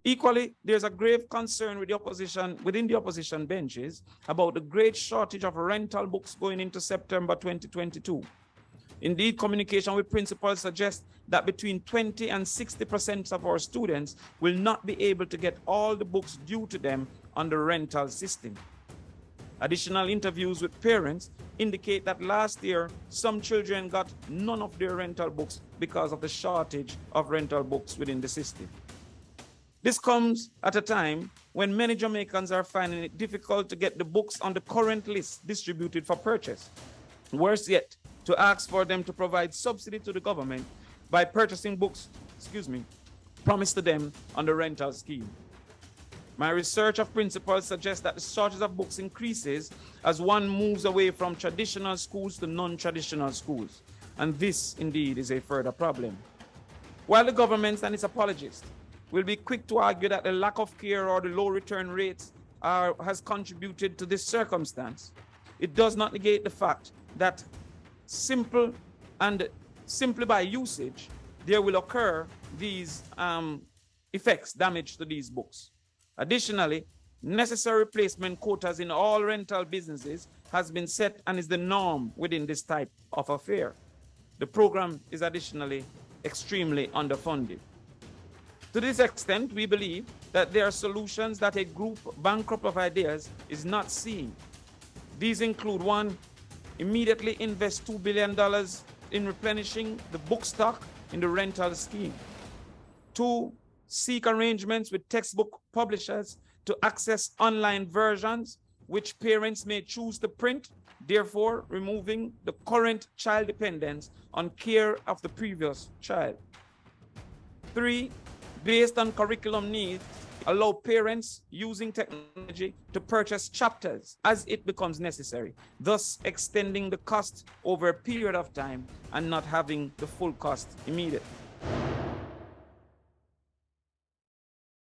Equally, there's a grave concern with the opposition, within the opposition benches, about the great shortage of rental books going into September 2022. Indeed, communication with principals suggests that between 20 and 60% of our students will not be able to get all the books due to them on the rental system. Additional interviews with parents indicate that last year, some children got none of their rental books because of the shortage of rental books within the system. This comes at a time when many Jamaicans are finding it difficult to get the books on the current list distributed for purchase. Worse yet, to ask for them to provide subsidy to the government by purchasing books, promised to them on the rental scheme. My research of principals suggests that the shortage of books increases as one moves away from traditional schools to non-traditional schools. And this, indeed, is a further problem. While the government and its apologists will be quick to argue that the lack of care or the low return rates has contributed to this circumstance, it does not negate the fact that simply by usage, there will occur these effects, damage to these books. Additionally, necessary replacement quotas in all rental businesses has been set and is the norm within this type of affair. The program is additionally extremely underfunded. To this extent, we believe that there are solutions that a group bankrupt of ideas is not seeing. These include: 1, immediately invest $2 billion in replenishing the book stock in the rental scheme. 2, seek arrangements with textbook publishers to access online versions which parents may choose to print, therefore removing the current child dependence on care of the previous child. 3, based on curriculum needs, allow parents using technology to purchase chapters as it becomes necessary, thus extending the cost over a period of time and not having the full cost immediately.